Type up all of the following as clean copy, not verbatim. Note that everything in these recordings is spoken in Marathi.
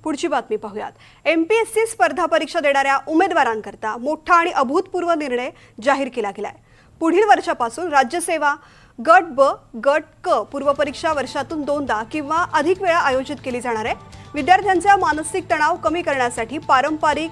पुढची बातमी पाहूयात। एमपीएससी स्पर्धा परीक्षा देणाऱ्या उमेदवारांकरता मोठा आणि अभूतपूर्व निर्णय जाहीर केला गेलाय। पुढील वर्षापासून राज्यसेवा गट ब गट क पूर्व परीक्षा वर्षातून 2दा किंवा अधिक वेळा आयोजित केली जाणार आहे। विद्यार्थ्यांचा मानसिक तणाव कमी करण्यासाठी पारंपरिक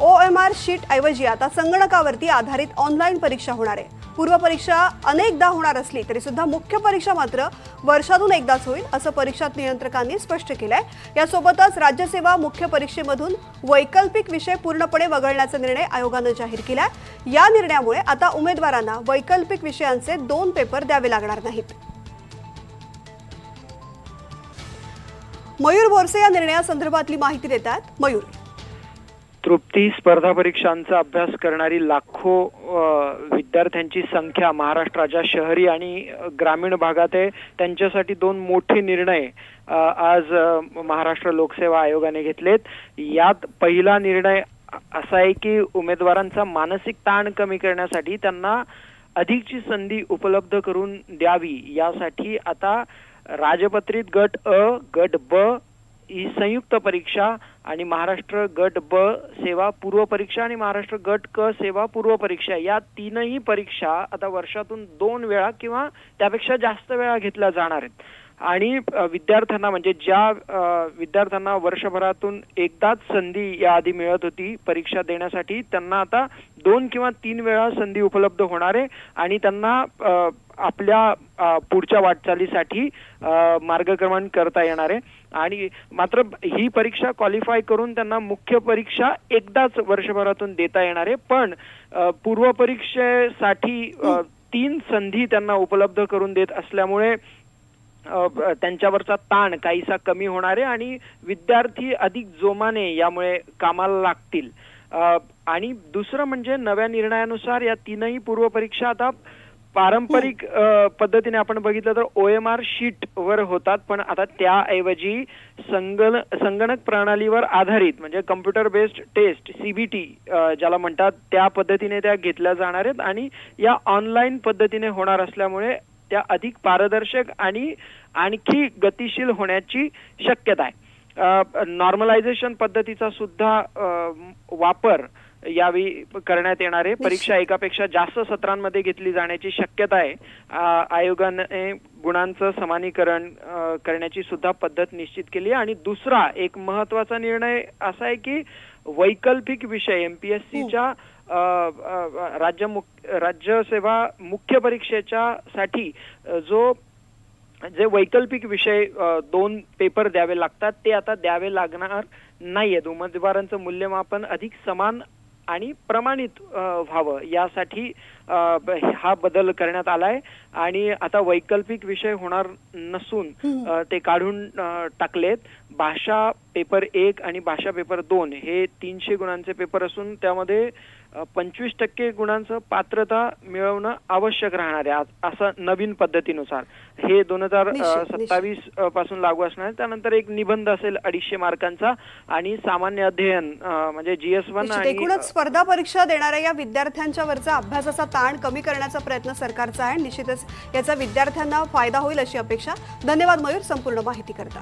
OMR शीट ऐवजी आता संगणकावरती आधारित ऑनलाईन परीक्षा होणार आहे। पूर्व परीक्षा अनेकदा होणार असली तरी सुद्धा मुख्य परीक्षा मात्र वर्षातून एकदाच होईल असं परीक्षा नियंत्रकांनी स्पष्ट केलंय। यासोबतच राज्यसेवा मुख्य परीक्षेमधून वैकल्पिक विषय पूर्णपणे वगळण्याचा निर्णय आयोगाने जाहीर केलाय। या निर्णयामुळे आता उमेदवारांना वैकल्पिक विषयांचे 2 पेपर द्यावे लागणार नाहीत। मयूर बोरसे या निर्णयासंदर्भातली माहिती देतात। मयूर, तृप्ती, स्पर्धा परीक्षांचा अभ्यास करणारी लाखो विद्यार्थ्यांची संख्या महाराष्ट्राच्या शहरी आणि ग्रामीण भागात आहे। त्यांच्यासाठी 2 मोठे निर्णय आज महाराष्ट्र लोकसेवा आयोगाने घेतलेत। यात पहिला निर्णय असा आहे की उमेदवारांचा मानसिक ताण कमी करण्यासाठी त्यांना अधिकची संधी उपलब्ध करून द्यावी, यासाठी आता राजपत्रित गट अ, गट ब ही संयुक्त परीक्षा आणि महाराष्ट्र गट ब सेवा पूर्व परीक्षा आणि महाराष्ट्र गट क सेवा पूर्व परीक्षा या 3ही परीक्षा आता वर्षातून 2 वेळा किंवा त्यापेक्षा जास्त वेळा घेतल्या जाणार आहेत। आणि विद्यार्थ्यांना म्हणजे ज्या विद्यार्थ्यांना वर्षभरातून एकदाच संधी याआधी मिळत होती परीक्षा देण्यासाठी, त्यांना आता 2 किंवा 3 वेळा संधी उपलब्ध होणार आहे आणि त्यांना आपल्या पुढच्या वाटचालीसाठी मार्गक्रमण करता येणार आहे। आणि मात्र ही परीक्षा क्वालिफाय करून त्यांना मुख्य परीक्षा एकदाच वर्षभरातून देता येणार आहे। पण पूर्व परीक्षेसाठी 3 संधी त्यांना उपलब्ध करून देत असल्यामुळे त्यांच्यावरचा ताण काहीसा कमी होणार आहे आणि विद्यार्थी अधिक जोमाने यामुळे कामाला लागतील। आणि दुसरं म्हणजे नव्या निर्णयानुसार या 3ही पूर्व परीक्षा आता पारंपरिक पद्धतीने आपण बघितलं तर OMR शीट वर होतात, पण आता त्याऐवजी संगणक प्रणालीवर आधारित म्हणजे कम्प्युटर बेस्ड टेस्ट CBT ज्याला म्हणतात त्या पद्धतीने त्या घेतल्या जाणार आहेत आणि या ऑनलाईन पद्धतीने होणार असल्यामुळे त्या अधिक पारदर्शक आणि आणखी गतिशील होण्याची शक्यता आहे। नॉर्मलायझेशन पद्धतीचा सुद्धा वापर यावेळी करण्यात येणार आहे। परीक्षा एकापेक्षा जास्त सत्रांमध्ये घेतली जाण्याची शक्यता आहे। आयोगाने गुणांचं समानीकरण करण्याची सुद्धा पद्धत निश्चित केली आहे। आणि दुसरा एक महत्त्वाचा निर्णय असा आहे की वैकल्पिक विषय MPSCच्या राज्यसेवा मुख्य परीक्षेच्या साठी जे वैकल्पिक विषय 2 पेपर द्यावे लागतात ते आता द्यावे लागणार नाहीयेत। उमेदवारांचं मूल्यमापन अधिक समान आणि प्रमाणित व्हावं यासाठी हा बदल करण्यात आलाय आणि आता वैकल्पिक विषय होणार नसून ते काढून टाकलेत। भाषा पेपर 1 आणि भाषा पेपर 2 हे 300 गुणांचे पेपर असून त्यामध्ये 25% गुणांचं पात्रता मिळवणं आवश्यक राहणार आहे असं नवीन पद्धतीनुसार। हे 2027 पासून लागू असणार आहे। त्यानंतर एक निबंध असेल 250 मार्कांचा आणि सामान्य अध्ययन म्हणजे GS1 आणि एकूणच स्पर्धा परीक्षा देणाऱ्या या विद्यार्थ्यांच्या वरचा अभ्यासाचा ताण कमी करण्याचा प्रयत्न सरकारचा आहे। निश्चितच याचा विद्यार्थ्यांना फायदा होईल अशी अपेक्षा। धन्यवाद मयूर संपूर्ण माहिती करता।